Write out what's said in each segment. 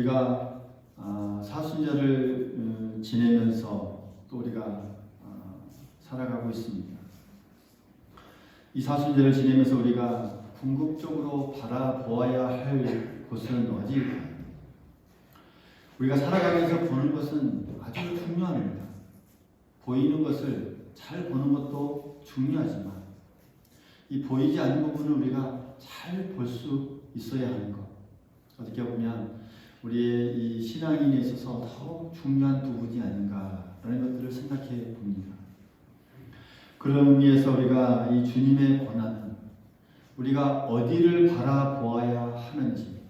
우리가 사순절을 지내면서 또 우리가 살아가고 있습니다. 이 사순절을 지내면서 우리가 궁극적으로 바라보아야 할 곳은 어디일까요? 우리가 살아가면서 보는 것은 아주 중요합니다. 보이는 것을 잘 보는 것도 중요하지만 이 보이지 않는 부분을 우리가 잘 볼 수 있어야 하는 것, 어떻게 보면 우리의 이 신앙인에 있어서 더욱 중요한 부분이 아닌가라는 것들을 생각해 봅니다. 그런 의미에서 우리가 이 주님의 고난은 우리가 어디를 바라보아야 하는지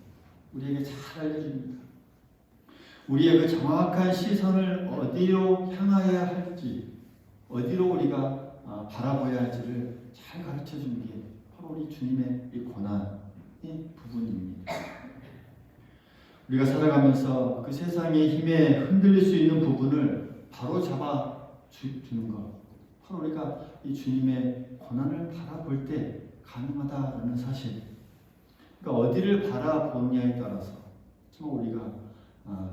우리에게 잘 알려줍니다. 우리의 그 정확한 시선을 어디로 향하여야 할지, 어디로 우리가 바라봐야 할지를 잘 가르쳐 주는 게 바로 우리 주님의 이 고난의 부분입니다. 우리가 살아가면서 그 세상의 힘에 흔들릴 수 있는 부분을 바로 잡아 주는 것, 바로 우리가 이 주님의 고난을 바라볼 때 가능하다라는 사실. 그러니까 어디를 바라보느냐에 따라서 정말 우리가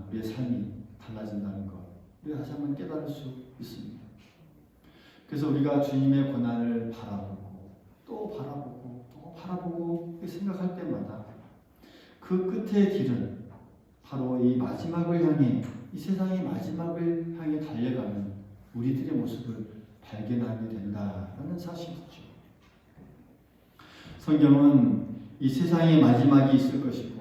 우리의 삶이 달라진다는 것, 우리가 다시 한번 깨달을 수 있습니다. 그래서 우리가 주님의 고난을 바라보고 또 바라보고 또 바라보고 생각할 때마다 그 끝의 길은 바로 이 마지막을 향해, 이 세상의 마지막을 향해 달려가는 우리들의 모습을 발견하게 된다라는 사실이죠. 성경은 이 세상의 마지막이 있을 것이고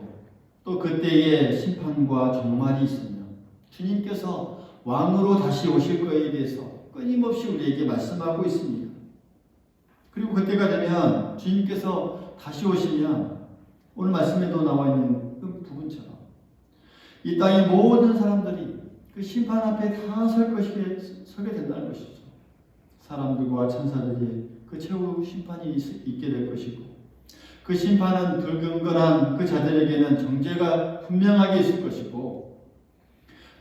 또 그때의 심판과 종말이 있으며 주님께서 왕으로 다시 오실 것에 대해서 끊임없이 우리에게 말씀하고 있습니다. 그리고 그때가 되면 주님께서 다시 오시면 오늘 말씀에도 나와 있는 그 부분처럼 이 땅의 모든 사람들이 그 심판 앞에 다 서게 된다는 것이죠. 사람들과 천사들이 그 최후 심판이 있게 될 것이고 그 심판은 불경건한 그 자들에게는 정죄가 분명하게 있을 것이고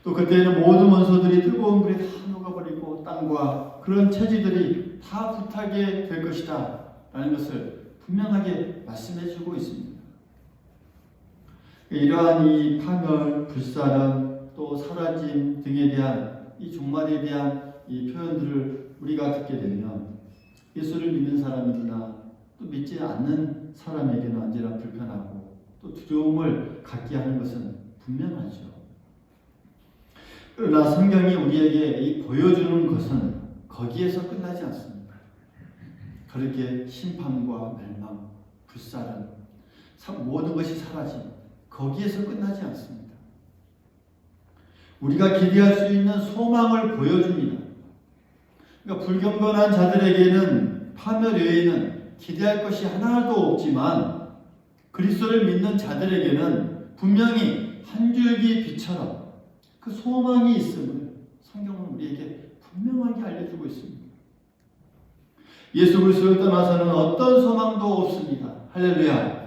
또 그때는 모든 원소들이 뜨거운 불에 다 녹아버리고 땅과 그런 체지들이 다 불타게 될 것이다 라는 것을 분명하게 말씀해주고 있습니다. 이러한 이 파멸, 불사름, 또 사라짐 등에 대한 이 종말에 대한 이 표현들을 우리가 듣게 되면 예수를 믿는 사람이나 또 믿지 않는 사람에게는 언제나 불편하고 또 두려움을 갖게 하는 것은 분명하죠. 그러나 성경이 우리에게 이 보여주는 것은 거기에서 끝나지 않습니다. 그렇게 심판과 멸망, 불사름, 모든 것이 사라짐, 거기에서 끝나지 않습니다. 우리가 기대할 수 있는 소망을 보여줍니다. 그러니까 불경건한 자들에게는 파멸 외에는 기대할 것이 하나도 없지만 그리스도를 믿는 자들에게는 분명히 한 줄기 빛처럼 그 소망이 있음을 성경은 우리에게 분명하게 알려주고 있습니다. 예수 그리스도를 떠나서는 어떤 소망도 없습니다. 할렐루야.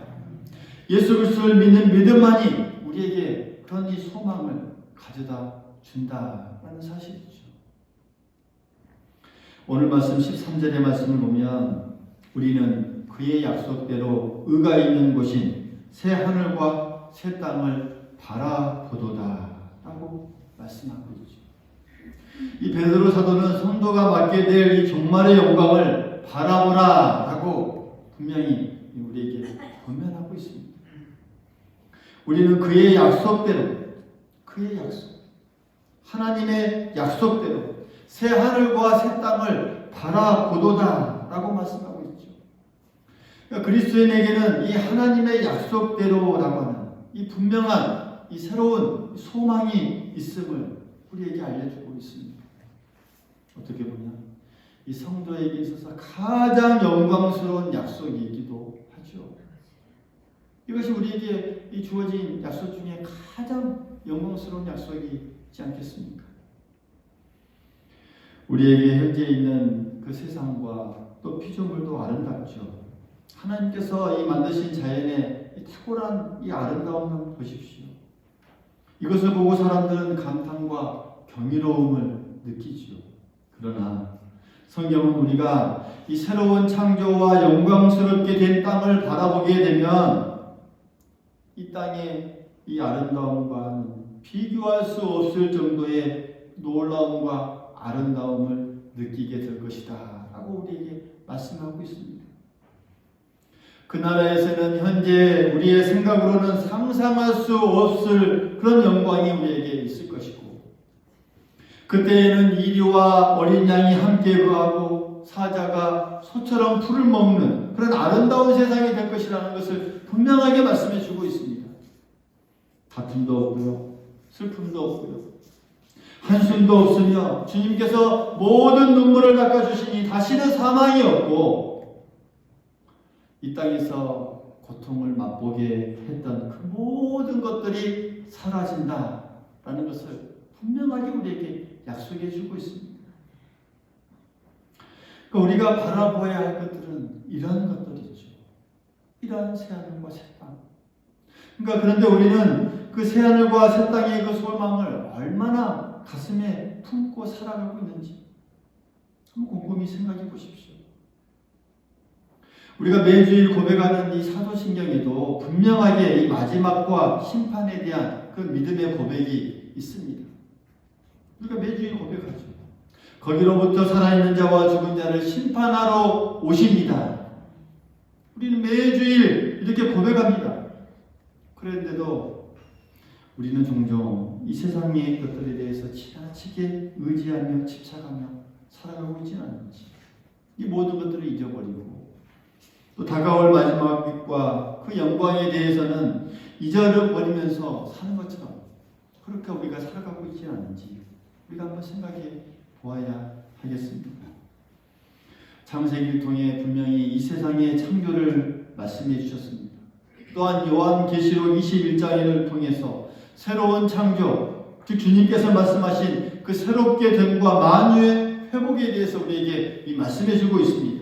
예수 그리스도를 믿는 믿음만이 우리에게 그런 이 소망을 가져다 준다라는 사실이죠. 오늘 말씀 13절의 말씀을 보면 우리는 그의 약속대로 의가 있는 곳인 새 하늘과 새 땅을 바라보도다 라고 말씀하고 있죠. 이 베드로 사도는 성도가 맡게 될 이 종말의 영광을 바라보라 라고 분명히 우리에게 권면하고 있습니다. 우리는 그의 약속대로, 그의 약속, 하나님의 약속대로 새 하늘과 새 땅을 바라보도다 라고 말씀하고 있죠. 그러니까 그리스도인에게는 이 하나님의 약속대로라고 하는 이 분명한 이 새로운 소망이 있음을 우리에게 알려주고 있습니다. 어떻게 보면 이 성도에게 있어서 가장 영광스러운 약속이기도 하죠. 이것이 우리에게 이 주어진 약속 중에 가장 영광스러운 약속이지 않겠습니까? 우리에게 현재 있는 그 세상과 또 피조물도 아름답죠. 하나님께서 이 만드신 자연의 이 탁월한 이 아름다움을 보십시오. 이것을 보고 사람들은 감탄과 경이로움을 느끼죠. 그러나 성경은 우리가 이 새로운 창조와 영광스럽게 된 땅을 바라보게 되면 이 땅에 이 아름다움과는 비교할 수 없을 정도의 놀라움과 아름다움을 느끼게 될 것이다 라고 우리에게 말씀하고 있습니다. 그 나라에서는 현재 우리의 생각으로는 상상할 수 없을 그런 영광이 우리에게 있을 것이고, 그때에는 이리와 어린 양이 함께 거하고 사자가 소처럼 풀을 먹는 그런 아름다운 세상이 될 것이라는 것을 분명하게 말씀해 주고 있습니다. 다툼도 없고요, 슬픔도 없고요, 한숨도 없으며 주님께서 모든 눈물을 닦아주시니 다시는 사망이 없고, 이 땅에서 고통을 맛보게 했던 그 모든 것들이 사라진다라는 것을 분명하게 우리에게 약속해 주고 있습니다. 그러니까 우리가 바라보아야 할 것들은 이런 것들이죠. 이러한 새하늘과 새 땅. 그러니까 그런데 우리는 그 새하늘과 새 땅의 그 소망을 얼마나 가슴에 품고 살아가고 있는지 한번 곰곰이 생각해 보십시오. 우리가 매주일 고백하는 이 사도신경에도 분명하게 이 마지막과 심판에 대한 그 믿음의 고백이 있습니다. 우리가 매주일 고백하죠. 거기로부터 살아있는 자와 죽은 자를 심판하러 오십니다. 우리는 매주일 이렇게 고백합니다. 그런데도 우리는 종종 이 세상의 것들에 대해서 지나치게 의지하며 집착하며 살아가고 있지는 않은지, 이 모든 것들을 잊어버리고 또 다가올 마지막과 그 영광에 대해서는 잊어버리면서 사는 것처럼 그렇게 우리가 살아가고 있지는 않은지 우리가 한번 생각해 보아야 하겠습니다. 창세기를 통해 분명히 이 세상의 창조를 말씀해 주셨습니다. 또한 요한계시록 21장을 통해서 새로운 창조, 즉 주님께서 말씀하신 그 새롭게 됨과 만유의 회복에 대해서 우리에게 이 말씀해 주고 있습니다.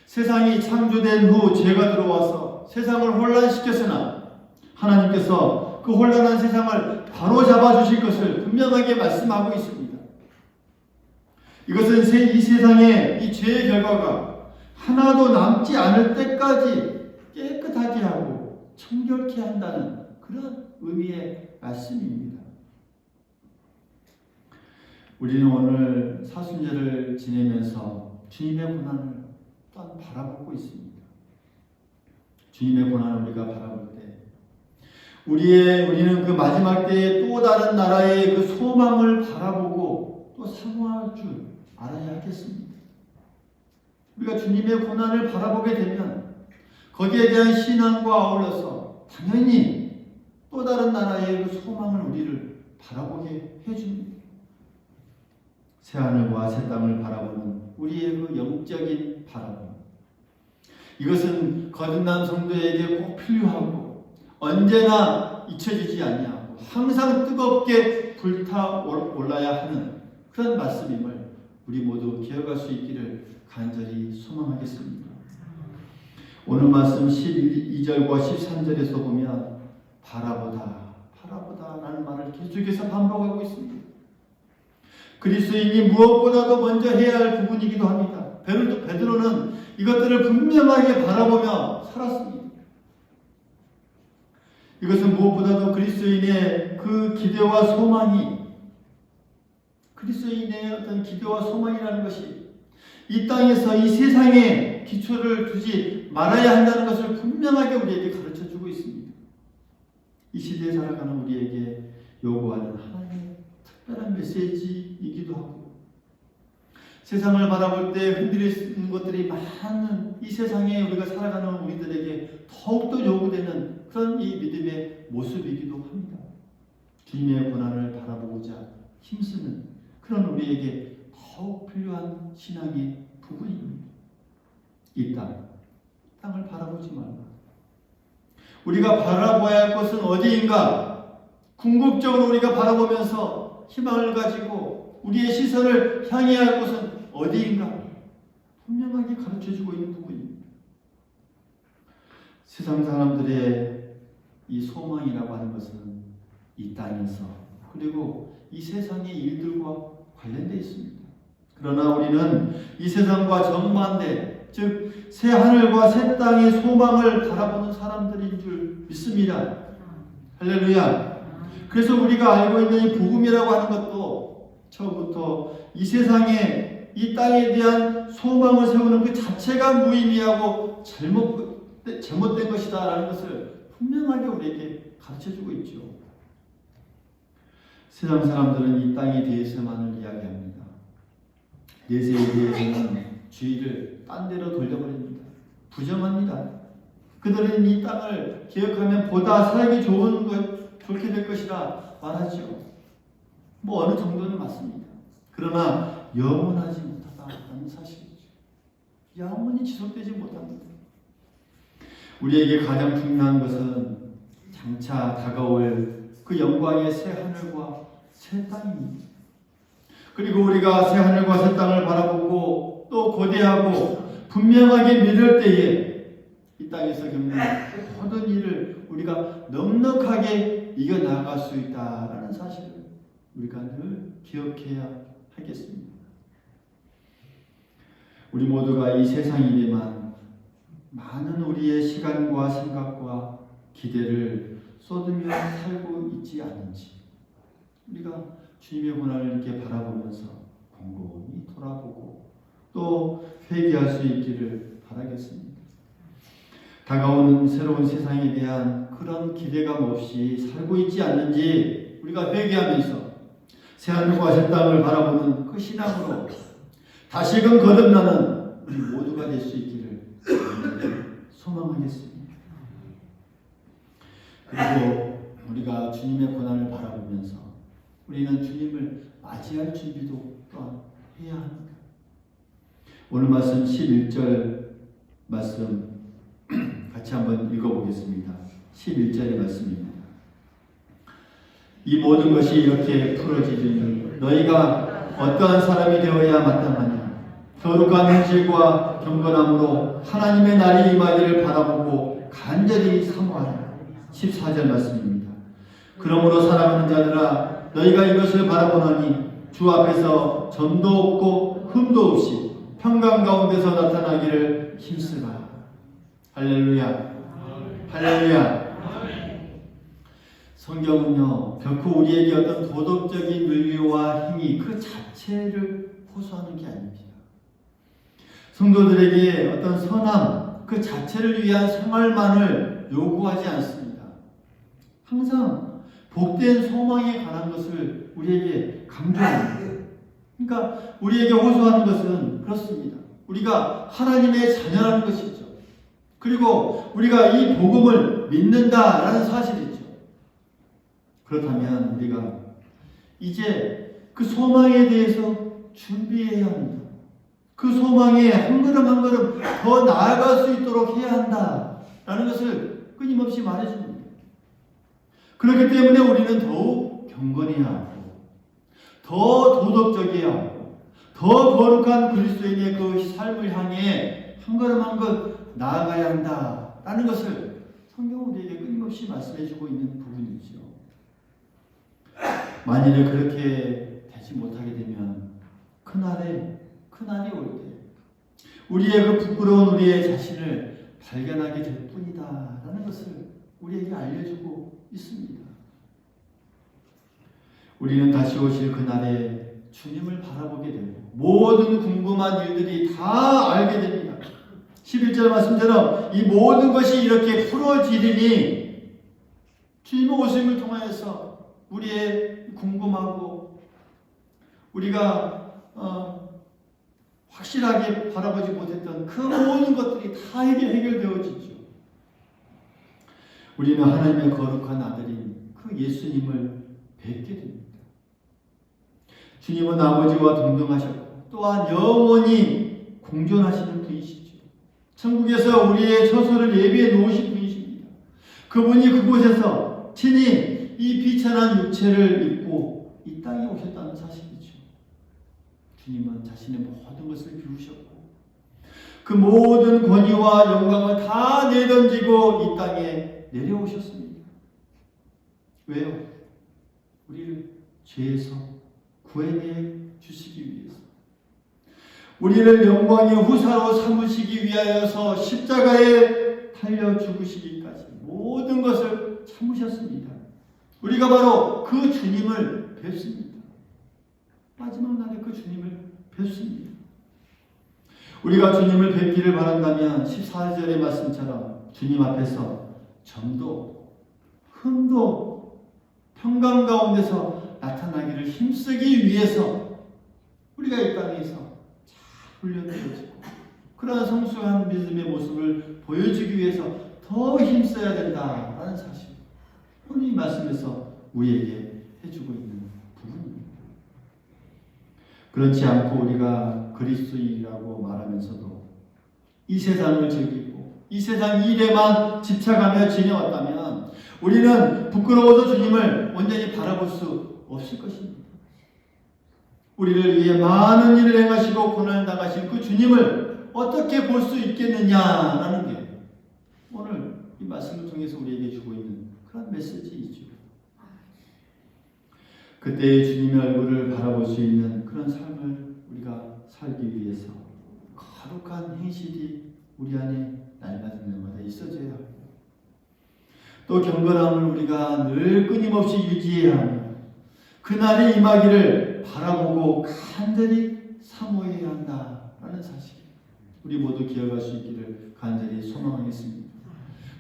세상이 창조된 후 죄가 들어와서 세상을 혼란시켰으나 하나님께서 그 혼란한 세상을 바로잡아 주실 것을 분명하게 말씀하고 있습니다. 이것은 이 세상의 이 죄의 결과가 하나도 남지 않을 때까지 깨끗하게 하고 청결케 한다는 그런 의미의 말씀입니다. 우리는 오늘 사순절을 지내면서 주님의 고난을 또한 바라보고 있습니다. 주님의 고난을 우리가 바라볼 때 우리는 그 마지막 때에 또 다른 나라의 그 소망을 바라보고 또 사모할 줄 알아야 하겠습니다. 우리가 주님의 고난을 바라보게 되면 거기에 대한 신앙과 아울러서 당연히 또 다른 나라의 그 소망을 우리를 바라보게 해줍니다. 새하늘과 새 땅을 바라보는 우리의 그 영적인 바라봄, 이것은 거듭난 성도에게 꼭 필요하고 언제나 잊혀지지 아니하고 항상 뜨겁게 불타올라야 하는 그런 말씀임을 우리 모두 기억할 수 있기를 간절히 소망하겠습니다. 오늘 말씀 12절과 13절에서 보면 바라보다 라는 말을 계속해서 반복하고 있습니다. 그리스도인이 무엇보다도 먼저 해야 할 부분이기도 합니다. 베드로는 이것들을 분명하게 바라보며 살았습니다. 이것은 무엇보다도 그리스도인의 그 기대와 소망이, 그리스도인의 어떤 기대와 소망이라는 것이 이 땅에서 이 세상에 기초를 두지 말아야 한다는 것을 분명하게 우리에게 가르쳐주고 있습니다. 이 시대에 살아가는 우리에게 요구하는 하나님의 특별한 메시지이기도 하고, 세상을 바라볼 때 흔들리는 것들이 많은 이 세상에 우리가 살아가는 우리들에게 더욱더 요구되는 그런 이 믿음의 모습이기도 합니다. 주님의 고난을 바라보고자 힘쓰는 그런 우리에게 더욱 필요한 신앙의 부분입니다. 이 땅을 바라보지 말라. 우리가 바라봐야 할 것은 어디인가? 궁극적으로 우리가 바라보면서 희망을 가지고 우리의 시선을 향해야 할 곳은 어디인가? 분명하게 가르쳐주고 있는 부분입니다. 세상 사람들의 이 소망이라고 하는 것은 이 땅에서 그리고 이 세상의 일들과 관련되어 있습니다. 그러나 우리는 이 세상과 정반대, 즉 새 하늘과 새 땅의 소망을 바라보는 사람들인 줄 믿습니다. 할렐루야. 그래서 우리가 알고 있는 이 복음이라고 하는 것도 처음부터 이 세상에 이 땅에 대한 소망을 세우는 그 자체가 무의미하고 잘못된 것이다라는 것을 분명하게 우리에게 가르쳐주고 있죠. 세상 사람들은 이 땅에 대해서만을 이야기합니다. 내세에 대해서는 주의를 딴 데로 돌려버립니다. 부정합니다. 그들은 이 땅을 기억하면 보다 살기 좋게 될 것이라 말하죠. 뭐 어느 정도는 맞습니다. 그러나 영원하지 못하다는 사실이죠. 영원히 지속되지 못합니다. 우리에게 가장 중요한 것은 장차 다가올 그 영광의 새 하늘과 새 땅입니다. 그리고 우리가 새 하늘과 새 땅을 바라보고 또 고대하고 분명하게 믿을 때에 이 땅에서 겪는 모든 일을 우리가 넉넉하게 이겨나갈 수 있다라는 사실을 우리가 늘 기억해야 하겠습니다. 우리 모두가 이 세상 일에만 많은 우리의 시간과 생각과 기대를 쏟으며 살고 있지 않은지 우리가 주님의 고난을 이렇게 바라보면서 곰곰이 돌아보고 또 회개할 수 있기를 바라겠습니다. 다가오는 새로운 세상에 대한 그런 기대감 없이 살고 있지 않는지 우리가 회개하면서 새하늘과 새 땅을 바라보는 그 신앙으로 다시금 거듭나는 우리 모두가 될 수 있기를 소망하겠습니다. 그리고 우리가 주님의 고난을 바라보면서 우리는 주님을 맞이할 준비도 또한 해야 합니다. 오늘 말씀 11절 말씀 같이 한번 읽어보겠습니다. 11절의 말씀입니다. 이 모든 것이 이렇게 풀어지리니 너희가 어떠한 사람이 되어야 마땅하냐. 거룩한 행실과 경건함으로 하나님의 날이 임하기를 바라보고 간절히 사모하라. 14절 말씀입니다. 그러므로 사랑하는 자들아 너희가 이것을 바라보나니 주 앞에서 점도 없고 흠도 없이 평강 가운데서 나타나기를 힘쓰라. 할렐루야. 할렐루야. 성경은요 결코 우리에게 어떤 도덕적인 윤리와 행위 그 자체를 호소하는 게 아닙니다. 성도들에게 어떤 선함 그 자체를 위한 생활만을 요구하지 않습니다. 항상 복된 소망에 관한 것을 우리에게 강조합니다. 그러니까 우리에게 호소하는 것은 그렇습니다. 우리가 하나님의 자녀라는 것이죠. 그리고 우리가 이 복음을 믿는다라는 사실이죠. 그렇다면 우리가 이제 그 소망에 대해서 준비해야 합니다. 그 소망에 한 걸음 한 걸음 더 나아갈 수 있도록 해야 한다라는 것을 끊임없이 말해줍니다. 그렇기 때문에 우리는 더욱 경건해야 하고 더 도덕적이어야 하고 더 거룩한 그리스도인의 그 삶을 향해 한 걸음 한 걸 나아가야 한다라는 것을 성경은 우리에게 끊임없이 말씀해주고 있는 부분이죠. 만일에 그렇게 되지 못하게 되면 그날이 올 때 우리의 그 부끄러운 우리의 자신을 발견하게 될 뿐이다라는 것을 우리에게 알려주고 있습니다. 우리는 다시 오실 그날에 주님을 바라보게 되고 모든 궁금한 일들이 다 알게 됩니다. 11절 말씀처럼 이 모든 것이 이렇게 풀어지리니 주님의 오심을 통하여서 우리의 궁금하고 우리가 확실하게 바라보지 못했던 그 모든 것들이 다 해결되어지죠. 우리는 하나님의 거룩한 아들인 그 예수님을 뵙게 됩니다. 주님은 아버지와 동등하셨고 또한 영원히 공존하시는 분이시죠. 천국에서 우리의 처소를 예비해 놓으신 분이십니다. 그분이 그곳에서 친히 이 비천한 육체를 입고 이 땅에 오셨다는 사실이죠. 주님은 자신의 모든 것을 비우셨고 그 모든 권위와 영광을 다 내던지고 이 땅에 내려오셨습니다. 왜요? 우리를 죄에서 구해내 주시기 위해서, 우리를 영광의 후사로 삼으시기 위하여서 십자가에 달려 죽으시기까지 모든 것을 참으셨습니다. 우리가 바로 그 주님을 뵙습니다. 마지막 날에 그 주님을 뵙습니다. 우리가 주님을 뵙기를 바란다면 14절의 말씀처럼 주님 앞에서 점도 흠도 평강 가운데서 나타나기를 힘쓰기 위해서 우리가 이 땅에서 잘 훈련되어지고 그러나 성숙한 믿음의 모습을 보여주기 위해서 더 힘써야 된다라는 사실, 오늘 이 말씀에서 우리에게 해주고 있는 부분입니다. 그렇지 않고 우리가 그리스도인이라고 말하면서도 이 세상을 즐기고 이 세상 일에만 집착하며 지내왔다면 우리는 부끄러워서 주님을 온전히 바라볼 수 없을 것입니다. 우리를 위해 많은 일을 행하시고 고난을 당하신 그 주님을 어떻게 볼 수 있겠느냐라는 게 오늘 이 말씀을 통해서 우리에게 주고 있는 그런 메시지이죠. 그때의 주님의 얼굴을 바라볼 수 있는 그런 삶을 우리가 살기 위해서 거룩한 행실이 우리 안에 날마다 있어져야 합니다. 또 경건함을 우리가 늘 끊임없이 유지해야 하며 그날이 임하기를 바라보고 간절히 사모해야 한다라는 사실, 우리 모두 기억할 수 있기를 간절히 소망하겠습니다.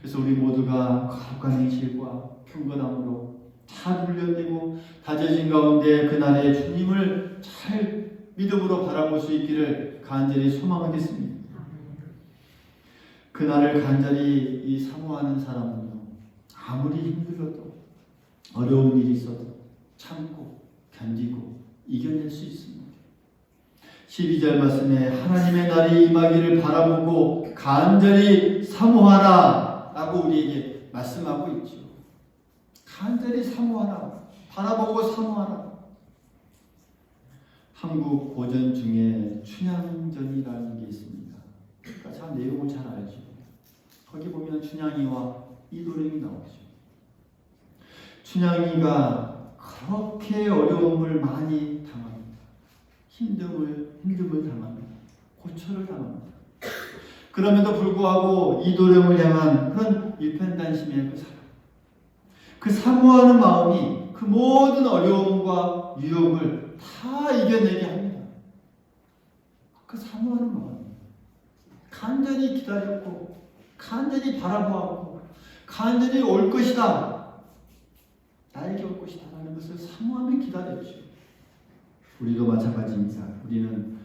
그래서 우리 모두가 거룩한 행실과 경건함으로 잘 훈련되고 다져진 가운데 그날의 주님을 잘 믿음으로 바라볼 수 있기를 간절히 소망하겠습니다. 그날을 간절히 이 사모하는 사람은요, 아무리 힘들어도 어려운 일이 있어도 참고 견디고 이겨낼 수 있습니다. 12절 말씀에 하나님의 날이 임하기를 바라보고 간절히 사모하라 라고 우리에게 말씀하고 있죠. 간절히 사모하라, 바라보고 사모하라. 한국 고전 중에 춘향전이라는 게 있습니다. 그러니까 참 내용을 잘 알죠. 거기 보면 춘향이와 이도령이 나오죠. 춘향이가 그렇게 어려움을 많이 당합니다. 힘듦을 당합니다. 고초를 당합니다. 그럼에도 불구하고 이도령을 향한 그런 일편단심의 그 사랑, 그 사모하는 마음이 그 모든 어려움과 유혹을 다 이겨내게 합니다. 그 사모하는 마음, 간절히 기다렸고 간절히 바라보았고 간절히 올 것이다, 나에게 올 것이다 라는 것을 사모하며 기다렸죠. 우리도 마찬가지입니다. 우리는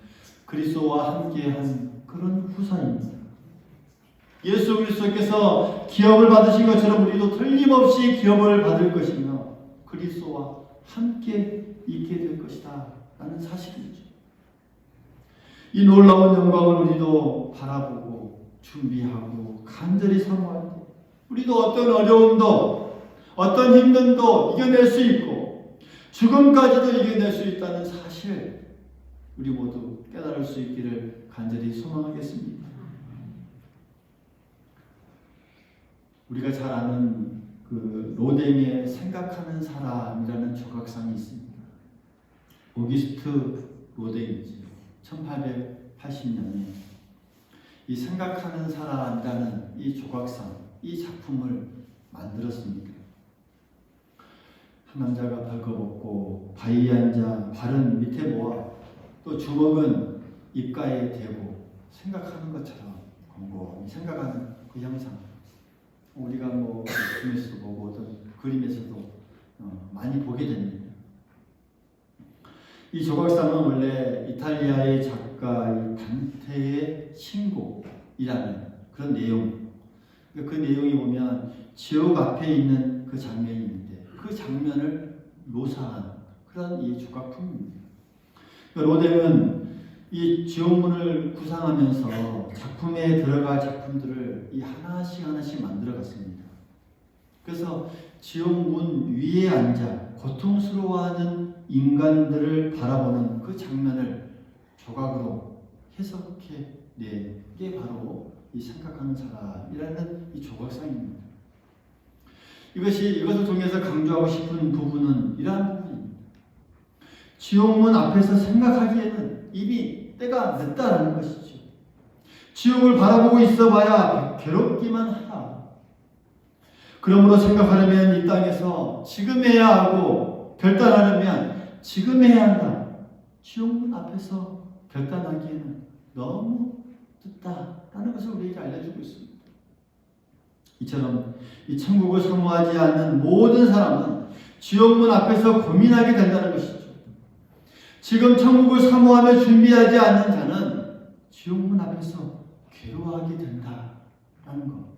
그리스도와 함께한 그런 후사입니다. 예수 그리스도께서 기업을 받으신 것처럼 우리도 틀림없이 기업을 받을 것이며 그리스도와 함께 있게 될 것이다 라는 사실이죠. 이 놀라운 영광을 우리도 바라보고 준비하고 간절히 사모할 때 우리도 어떤 어려움도 어떤 힘듦도 이겨낼 수 있고 죽음까지도 이겨낼 수 있다는 사실, 우리 모두 깨달을 수 있기를 간절히 소망하겠습니다. 우리가 잘 아는 그 로댕의 생각하는 사람이라는 조각상이 있습니다. 오기스트 로댕이지. 1880년에 이 생각하는 사람이라는 이 조각상, 이 작품을 만들었습니다. 한 남자가 벌거벗고 바위에 앉아 발은 밑에 모아 또 주먹은 입가에 대고 생각하는 것처럼 곰곰이 생각하는 그 형상, 우리가 뭐 중에서도 보고 어떤 그림에서도 많이 보게 됩니다. 이 조각상은 원래 이탈리아의 작가 단테의 신곡이라는 그런 내용, 그 내용이 보면 지옥 앞에 있는 그 장면이 있는데 그 장면을 묘사한 그런 이 조각품입니다. 로댕은 이 지옥문을 구상하면서 작품에 들어갈 작품들을 이 하나씩 만들어갔습니다. 그래서 지옥문 위에 앉아 고통스러워하는 인간들을 바라보는 그 장면을 조각으로 해석해 낸 게 바로 이 생각하는 사람이라는 이 조각상입니다. 이것을 통해서 강조하고 싶은 부분은 이러한 부분입니다. 지옥문 앞에서 생각하기에는 이미 때가 늦다라는 것이죠. 지옥을 바라보고 있어봐야 괴롭기만 하다. 그러므로 생각하려면 이 땅에서 지금 해야 하고 결단하려면 지금 해야 한다. 지옥문 앞에서 결단하기에는 너무 늦다라는 것을 우리에게 알려주고 있습니다. 이처럼 이 천국을 사모하지 않는 모든 사람은 지옥문 앞에서 고민하게 된다는 것이죠. 지금 천국을 사모하며 준비하지 않는 자는 지옥문 앞에서 괴로워하게 된다라는 것.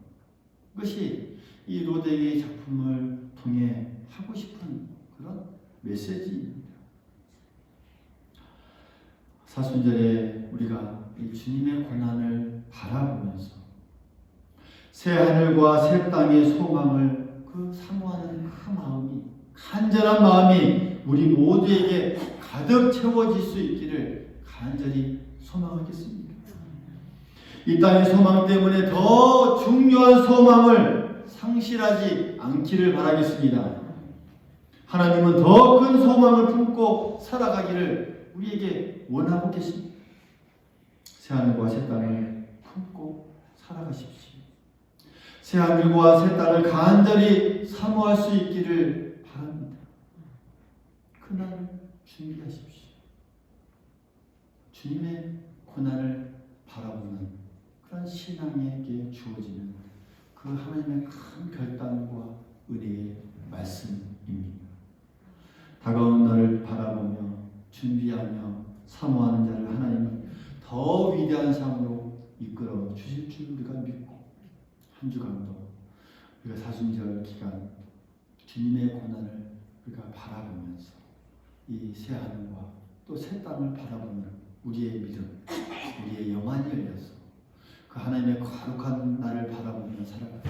그것이 이 로데의 작품을 통해 하고 싶은 그런 메시지입니다. 사순절에 우리가 이 주님의 고난을 바라보면서 새 하늘과 새 땅의 소망을 사모하는 그 마음이, 간절한 마음이 우리 모두에게 가득 채워질 수 있기를 간절히 소망하겠습니다. 이 땅의 소망 때문에 더 중요한 소망을 상실하지 않기를 바라겠습니다. 하나님은 더 큰 소망을 품고 살아가기를 우리에게 원하고 계십니다. 새하늘과 새 땅을 품고 살아가십시오. 새하늘과 새 땅을 간절히 사모할 수 있기를 바랍니다. 그날을 준비하십시오. 주님의 고난을 바라보는 그런 신앙에게 주어지는 그 하나님의 큰 결단과 은혜의 말씀입니다. 다가오는 날을 바라보며 준비하며 사모하는 자를 하나님은 더 위대한 삶으로 이끌어 주실 줄 우리가 믿고, 한 주간도 우리가 사순절 기간 주님의 고난을 우리가 바라보면서 이 새 하늘과 또 새 땅을 바라보는 우리의 믿음, 우리의 영안이 열려서 그 하나님의 거룩한 나를 바라보며 살아가는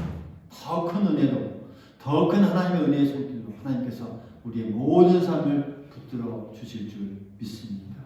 더 큰 은혜로, 더 큰 하나님의 은혜의 손길로 하나님께서 우리의 모든 삶을 붙들어 주실 줄 믿습니다.